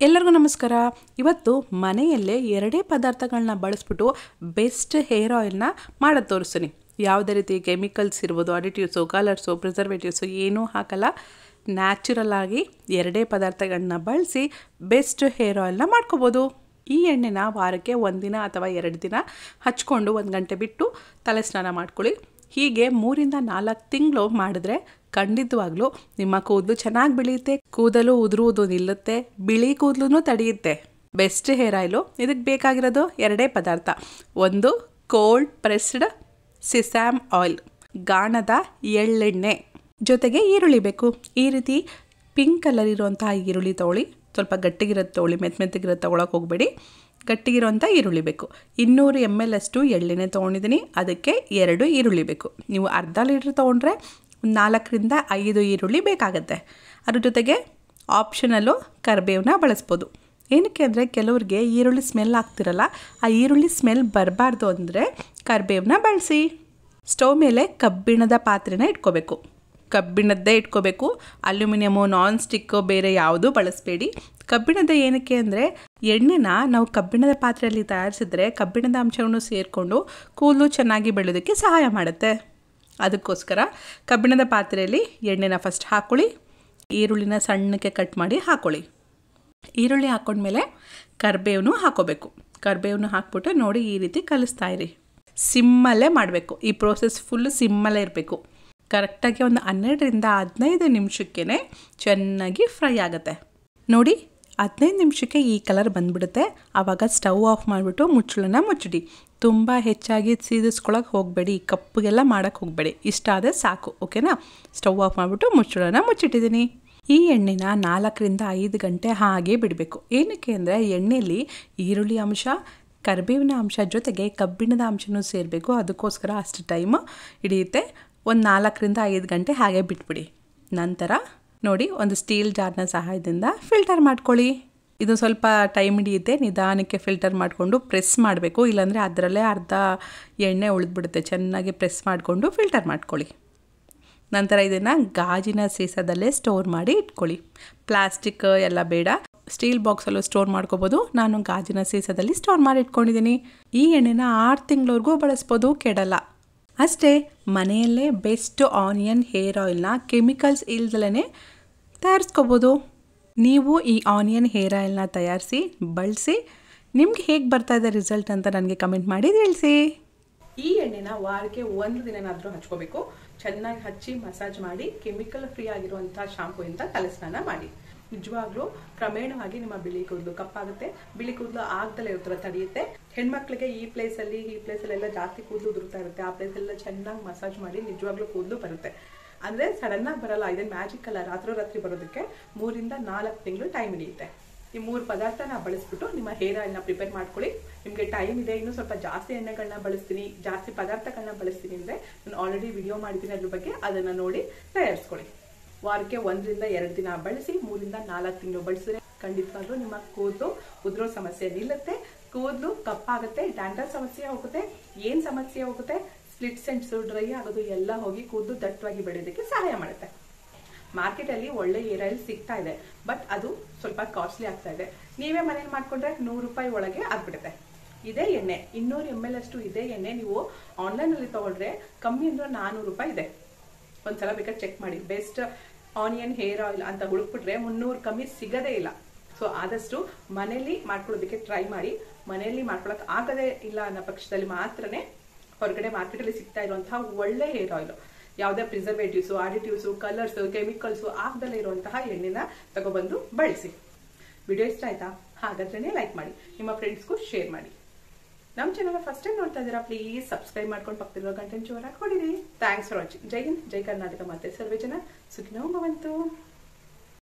ಎಲ್ಲರಿಗೂ ನಮಸ್ಕಾರ. ಇವತ್ತು ಮನೆಯಲ್ಲೇ ಎರಡೇ ಪದಾರ್ಥಗಳನ್ನ ಬಳಸ್ಬಿಟ್ಟು ಬೆಸ್ಟ್ ಹೇರ್ ಆಯಿಲ್ನ ಮಾಡೋದು ತೋರಿಸ್ತೀನಿ. ಯಾವುದೇ ರೀತಿ ಕೆಮಿಕಲ್ಸ್ ಇರ್ಬೋದು, ಅಡಿಟಿವ್ಸು, ಕಲರ್ಸು, ಪ್ರಿಸರ್ವೇಟಿವ್ಸು ಏನೂ ಹಾಕಲ್ಲ. ನ್ಯಾಚುರಲ್ ಆಗಿ ಎರಡೇ ಪದಾರ್ಥಗಳನ್ನ ಬಳಸಿ ಬೆಸ್ಟ್ ಹೇರ್ ಆಯಿಲ್ನ ಮಾಡ್ಕೋಬೋದು. ಈ ಎಣ್ಣೆನ ವಾರಕ್ಕೆ 1 ದಿನ ಅಥವಾ 2 ದಿನ ಹಚ್ಕೊಂಡು 1 ಗಂಟೆ ಬಿಟ್ಟು ತಲೆ ಸ್ನಾನ ಮಾಡ್ಕೊಳ್ಳಿ. ಹೀಗೆ 3 ರಿಂದ 4 ತಿಂಗಳು ಮಾಡಿದ್ರೆ ಖಂಡಿತವಾಗ್ಲೂ ನಿಮ್ಮ ಕೂದಲು ಚೆನ್ನಾಗಿ ಬೆಳೆಯುತ್ತೆ, ಕೂದಲು ಉದುರುವುದು ನಿಲ್ಲುತ್ತೆ, ಬಿಳಿ ಕೂದಲು ತಡೆಯುತ್ತೆ. Best hair oil. ಇದಕ್ಕೆ ಬೇಕಾಗಿರೋದು ಎರಡೇ ಪದಾರ್ಥ. ಒಂದು ಕೋಲ್ಡ್ ಪ್ರೆಸ್ಡ್ ಸಿಸಾಮ್ ಆಯಿಲ್, ಗಾಣದ ಎಳ್ಳೆಣ್ಣೆ, ಜೊತೆಗೆ ಈರುಳ್ಳಿ ಬೇಕು. ಈ ರೀತಿ ಪಿಂಕ್ ಕಲರ್ ಇರುವಂತಹ ಈರುಳ್ಳಿ ತೊಗೊಳ್ಳಿ. ಸ್ವಲ್ಪ ಗಟ್ಟಿಗಿರೋದು ತೊಗೊಳ್ಳಿ, ಮೆತ್ತಗಿರೋದು ತೊಗೊಳಕ್ಕೆ ಹೋಗಬೇಡಿ. ಗಟ್ಟಿಗಿರೋಂಥ ಈರುಳ್ಳಿ ಬೇಕು. 200 ml ಅಷ್ಟು ಎಳ್ಳೆಣ್ಣೆ ತೊಗೊಂಡಿದ್ದೀನಿ, ಅದಕ್ಕೆ 2 ಈರುಳ್ಳಿ ಬೇಕು. ನೀವು ಅರ್ಧ ಲೀಟ್ರ್ ತೊಗೊಂಡ್ರೆ 4 ರಿಂದ 5 ಈರುಳ್ಳಿ ಬೇಕಾಗತ್ತೆ. ಅದ್ರ ಜೊತೆಗೆ ಆಪ್ಷನಲ್ಲು ಕರಿಬೇವನ್ನ ಬಳಸ್ಬೋದು. ಏನಕ್ಕೆ ಅಂದರೆ ಕೆಲವ್ರಿಗೆ ಈರುಳ್ಳಿ ಸ್ಮೆಲ್ ಆಗ್ತಿರಲ್ಲ, ಆ ಈರುಳ್ಳಿ ಸ್ಮೆಲ್ ಬರಬಾರ್ದು ಅಂದರೆ ಕರಿಬೇವನ್ನ ಬಳಸಿ. ಸ್ಟವ್ ಮೇಲೆ ಕಬ್ಬಿಣದ ಪಾತ್ರೆನ ಇಟ್ಕೋಬೇಕು. ಕಬ್ಬಿಣದ್ದೇ ಇಟ್ಕೋಬೇಕು. ಅಲ್ಯೂಮಿನಿಯಮು, ನಾನ್ ಸ್ಟಿಕ್ಕು ಬೇರೆ ಯಾವುದೂ ಬಳಸಬೇಡಿ. ಕಬ್ಬಿಣದ ಏನಕ್ಕೆ ಅಂದರೆ ಎಣ್ಣೆನ ನಾವು ಕಬ್ಬಿಣದ ಪಾತ್ರೆಯಲ್ಲಿ ತಯಾರಿಸಿದ್ರೆ ಕಬ್ಬಿಣದ ಅಂಶವನ್ನು ಸೇರಿಕೊಂಡು ಕೂದಲು ಚೆನ್ನಾಗಿ ಬೆಳೆಯೋದಕ್ಕೆ ಸಹಾಯ ಮಾಡುತ್ತೆ. ಅದಕ್ಕೋಸ್ಕರ ಕಬ್ಬಿಣದ ಪಾತ್ರೆಯಲ್ಲಿ ಎಣ್ಣೆನ ಫಸ್ಟ್ ಹಾಕ್ಕೊಳ್ಳಿ. ಈರುಳ್ಳಿನ ಸಣ್ಣಕ್ಕೆ ಕಟ್ ಮಾಡಿ ಹಾಕ್ಕೊಳ್ಳಿ. ಈರುಳ್ಳಿ ಹಾಕ್ಕೊಂಡ್ಮೇಲೆ ಕರಿಬೇವನು ಹಾಕ್ಕೋಬೇಕು. ಕರಿಬೇವನು ಹಾಕ್ಬಿಟ್ಟು ನೋಡಿ ಈ ರೀತಿ ಕಲಿಸ್ತಾ ಇರಿ. ಸಿಮ್ಮಲ್ಲೇ ಮಾಡಬೇಕು. ಈ ಪ್ರೋಸೆಸ್ ಫುಲ್ಲು ಸಿಮ್ಮಲ್ಲೇ ಇರಬೇಕು. ಕರೆಕ್ಟಾಗಿ ಒಂದು 12 ರಿಂದ 15 ನಿಮಿಷಕ್ಕೇ ಚೆನ್ನಾಗಿ ಫ್ರೈ ಆಗುತ್ತೆ. ನೋಡಿ 15 ನಿಮಿಷಕ್ಕೆ ಈ ಕಲರ್ ಬಂದುಬಿಡುತ್ತೆ. ಆವಾಗ ಸ್ಟವ್ ಆಫ್ ಮಾಡಿಬಿಟ್ಟು ಮುಚ್ಚಳನ ಮುಚ್ಚಿಡಿ. ತುಂಬ ಹೆಚ್ಚಾಗಿ ಸೀದಿಸ್ಕೊಳಕ್ಕೆ ಹೋಗಬೇಡಿ, ಕಪ್ಪಗೆಲ್ಲ ಮಾಡೋಕ್ಕೆ ಹೋಗಬೇಡಿ. ಇಷ್ಟ ಆದರೆ ಸಾಕು, ಓಕೆನಾ? ಸ್ಟವ್ ಆಫ್ ಮಾಡಿಬಿಟ್ಟು ಮುಚ್ಚಳನ ಮುಚ್ಚಿಟ್ಟಿದ್ದೀನಿ. ಈ ಎಣ್ಣೆನ 4 ರಿಂದ 5 ಗಂಟೆ ಹಾಗೆ ಬಿಡಬೇಕು. ಏನಕ್ಕೆ ಅಂದರೆ ಎಣ್ಣೆಯಲ್ಲಿ ಈರುಳ್ಳಿ ಅಂಶ, ಕರಿಬೇವಿನ ಅಂಶ ಜೊತೆಗೆ ಕಬ್ಬಿಣದ ಅಂಶನೂ ಸೇರಬೇಕು. ಅದಕ್ಕೋಸ್ಕರ ಅಷ್ಟು ಟೈಮ್ ಹಿಡಿಯುತ್ತೆ. ಒಂದು 4 ರಿಂದ 5 ಗಂಟೆ ಹಾಗೆ ಬಿಟ್ಬಿಡಿ. ನಂತರ ನೋಡಿ ಒಂದು ಸ್ಟೀಲ್ ಜಾರ್ನ ಸಹಾಯದಿಂದ ಫಿಲ್ಟರ್ ಮಾಡ್ಕೊಳ್ಳಿ. ಇದು ಸ್ವಲ್ಪ ಟೈಮ್ ಹಿಡಿಯುತ್ತೆ. ನಿಧಾನಕ್ಕೆ ಫಿಲ್ಟರ್ ಮಾಡಿಕೊಂಡು ಪ್ರೆಸ್ ಮಾಡಬೇಕು, ಇಲ್ಲಾಂದರೆ ಅದರಲ್ಲೇ ಅರ್ಧ ಎಣ್ಣೆ ಉಳಿದ್ಬಿಡುತ್ತೆ. ಚೆನ್ನಾಗಿ ಪ್ರೆಸ್ ಮಾಡಿಕೊಂಡು ಫಿಲ್ಟರ್ ಮಾಡ್ಕೊಳ್ಳಿ. ನಂತರ ಇದನ್ನು ಗಾಜಿನ ಸೀಸದಲ್ಲೇ ಸ್ಟೋರ್ ಮಾಡಿ ಇಟ್ಕೊಳ್ಳಿ. ಪ್ಲಾಸ್ಟಿಕ್ ಎಲ್ಲ ಬೇಡ, ಸ್ಟೀಲ್ ಬಾಕ್ಸಲ್ಲೂ ಸ್ಟೋರ್ ಮಾಡ್ಕೋಬೋದು. ನಾನು ಗಾಜಿನ ಸೀಸದಲ್ಲಿ ಸ್ಟೋರ್ ಮಾಡಿ ಇಟ್ಕೊಂಡಿದ್ದೀನಿ. ಈ ಎಣ್ಣೆನ 6 ತಿಂಗಳವರೆಗೂ ಬಳಸ್ಬೋದು, ಕೆಡಲ್ಲ. ಅಷ್ಟೇ, ಮನೆಯಲ್ಲೇ ಬೆಸ್ಟ್ ಆನಿಯನ್ ಹೇರ್ ಆಯಿಲ್ನ ಕೆಮಿಕಲ್ಸ್ ಇಲ್ದಲೇ ತಯಾರಿಸ್ಕೋಬೋದು. ನೀವು ಈ ಆನಿಯನ್ ಹೇರ್ ಆಯಿಲ್ನ ತಯಾರಿಸಿ ಬಳಸಿ ನಿಮ್ಗೆ ಹೇಗೆ ಬರ್ತಾ ಇದೆ ರಿಸಲ್ಟ್ ಅಂತ ನನಗೆ ಕಮೆಂಟ್ ಮಾಡಿ ತಿಳಿಸಿ. ಈ ಎಣ್ಣೆನ ವಾರಕ್ಕೆ 1 ದಿನನಾದರೂ ಹಚ್ಕೋಬೇಕು. ಚೆನ್ನಾಗಿ ಹಚ್ಚಿ ಮಸಾಜ್ ಮಾಡಿ ಕೆಮಿಕಲ್ ಫ್ರೀ ಆಗಿರುವಂಥ ಶಾಂಪೂಯಿಂದ ತಲೆ ಸ್ನಾನ ಮಾಡಿ. ನಿಜವಾಗ್ಲೂ ಕ್ರಮೇಣವಾಗಿ ನಿಮ್ಮ ಬಿಳಿ ಕೂದಲು ಕಪ್ಪಾಗುತ್ತೆ. ಬಿಳಿ ಕೂದಲು ಆಗ್ದಲೇ ಇರೋ ತಡೆಯುತ್ತೆ. ಹೆಣ್ಮಕ್ಳಿಗೆ ಈ ಪ್ಲೇಸಲ್ಲೆಲ್ಲ ಜಾಸ್ತಿ ಕೂದಲು ಉದುರ್ತಾ ಇರುತ್ತೆ. ಆ ಪ್ಲೇಸೆಲ್ಲ ಚೆನ್ನಾಗಿ ಮಸಾಜ್ ಮಾಡಿ ನಿಜವಾಗ್ಲೂ ಕೂದಲು ಬರುತ್ತೆ. ಅಂದರೆ ಸಡನ್ ಆಗಿ ಬರಲ್ಲ, ಇದೇನು ಮ್ಯಾಜಿಕ್ ಅಲ್ಲ. ರಾತ್ರಿ ಬರೋದಕ್ಕೆ 3 ರಿಂದ 4 ತಿಂಗಳು ಟೈಮ್ ಹಿಡಿಯುತ್ತೆ. ಈ 3 ಪದಾರ್ಥನ ಬಳಸ್ಬಿಟ್ಟು ನಿಮ್ಮ ಹೇರ್ ಆಯಿಲ್ನ ಪ್ರಿಪೇರ್ ಮಾಡ್ಕೊಳ್ಳಿ. ನಿಮಗೆ ಟೈಮ್ ಇದೆ, ಇನ್ನೂ ಸ್ವಲ್ಪ ಜಾಸ್ತಿ ಎಣ್ಣೆಗಳನ್ನ ಬಳಸ್ತೀನಿ, ಜಾಸ್ತಿ ಪದಾರ್ಥಗಳನ್ನ ಬಳಸ್ತೀನಿ ಅಂದರೆ ನಾನು ಆಲ್ರೆಡಿ ವಿಡಿಯೋ ಮಾಡಿದ್ದೀನಿ ಅದ್ರ ಬಗ್ಗೆ, ಅದನ್ನು ನೋಡಿ ತಯಾರಿಸ್ಕೊಳ್ಳಿ. ವಾರಕ್ಕೆ 1 ರಿಂದ 2 ದಿನ ಬಳಸಿ 3 ರಿಂದ 4 ತಿಂಗಳು ಬಳಸಿದ್ರೆ ಖಂಡಿತವಾಗ್ಲೂ ನಿಮ್ಮ ಕೂದಲು ಉದುರೋ ಸಮಸ್ಯೆ ನಿಲ್ಲುತ್ತೆ, ಕೂದಲು ಕಪ್ಪಾಗುತ್ತೆ, ಡ್ಯಾಂಡ್ರಫ್ ಸಮಸ್ಯೆ ಹೋಗುತ್ತೆ, ಏನ್ ಸಮಸ್ಯೆ ಹೋಗುತ್ತೆ, ಸ್ಪ್ಲಿಟ್ ಎಂಡ್ಸ್, ಡ್ರೈ ಆಗೋದು ಎಲ್ಲ ಹೋಗಿ ಕೂದಲು ದಟ್ಟವಾಗಿ ಬೆಳೆಯೋದಕ್ಕೆ ಸಹಾಯ ಮಾಡುತ್ತೆ. ಮಾರ್ಕೆಟಲ್ಲಿ ಒಳ್ಳೆ ಹೇರ್ ಆಯಿಲ್ ಸಿಗ್ತಾ ಇದೆ, ಬಟ್ ಅದು ಸ್ವಲ್ಪ ಕಾಸ್ಟ್ಲಿ ಆಗ್ತಾ ಇದೆ. ನೀವೇ ಮನೇಲಿ ಮಾಡ್ಕೊಂಡ್ರೆ 100 ರೂಪಾಯಿ ಒಳಗೆ ಆಗ್ಬಿಡುತ್ತೆ. ಇದೇ ಎಣ್ಣೆ 200 ml ಅಷ್ಟು ಇದೇ ಎಣ್ಣೆ ನೀವು ಆನ್ಲೈನಲ್ಲಿ ತಗೊಂಡ್ರೆ ಕಮ್ಮಿ ಅಂದ್ರೆ 400 ರೂಪಾಯಿ ಇದೆ. ಒಂದ್ಸಲ ಬೇಕಾದ್ರೆ ಚೆಕ್ ಮಾಡಿ. ಬೆಸ್ಟ್ ಆನಿಯನ್ ಹೇರ್ ಆಯಿಲ್ ಅಂತ ಹುಡುಕ್ಬಿಟ್ರೆ 300 ಕಮ್ಮಿ ಸಿಗದೇ ಇಲ್ಲ. ಸೊ ಆದಷ್ಟು ಮನೆಯಲ್ಲಿ ಮಾಡ್ಕೊಳ್ಳೋದಕ್ಕೆ ಟ್ರೈ ಮಾಡಿ. ಮನೆಯಲ್ಲಿ ಮಾಡ್ಕೊಳಕ್ ಆಗದೇ ಇಲ್ಲ ಅನ್ನೋ ಪಕ್ಷದಲ್ಲಿ ಮಾತ್ರನೇ ಹೊರಗಡೆ ಮಾರ್ಕೆಟಲ್ಲಿ ಸಿಗ್ತಾ ಇರುವಂತಹ ಒಳ್ಳೆ ಹೇರ್ ಆಯಿಲ್, ಯಾವುದೇ ಪ್ರಿಸರ್ವೇಟಿವ್ಸು, ಅಡಿಟಿವ್ಸು, ಕಲರ್ಸು, ಕೆಮಿಕಲ್ಸು ಆಗ್ದಲೇ ಇರುವಂತಹ ಎಣ್ಣೆನ ತಗೊಬಂದು ಬಳಸಿ. ವಿಡಿಯೋ ಇಷ್ಟ ಆಯ್ತಾ? ಹಾಗಾದ್ರೆ ಲೈಕ್ ಮಾಡಿ, ನಿಮ್ಮ ಫ್ರೆಂಡ್ಸ್ಗೂ ಶೇರ್ ಮಾಡಿ. ನಮ್ಮ ಚಾನಲ್ ಫಸ್ಟ್ ಟೈಮ್ ನೋಡ್ತಾ ಇದ್ದೀರಾ, ಪ್ಲೀಸ್ ಸಬ್ಸ್ಕ್ರೈಬ್ ಮಾಡ್ಕೊಂಡು ಪಕ್ಕದಲ್ಲಿರೋ ಗಂಟೆ ಜೋರಾಗಿ ಹೊಡಿರಿ. Thanks for watching. ಜೈ ಹಿಂದ್, ಜೈ ಕರ್ನಾಟಕ. ಮತ್ತೆ ಸರ್ವೇ ಜನ ಸುಖಿನೋ ಭವಂತು.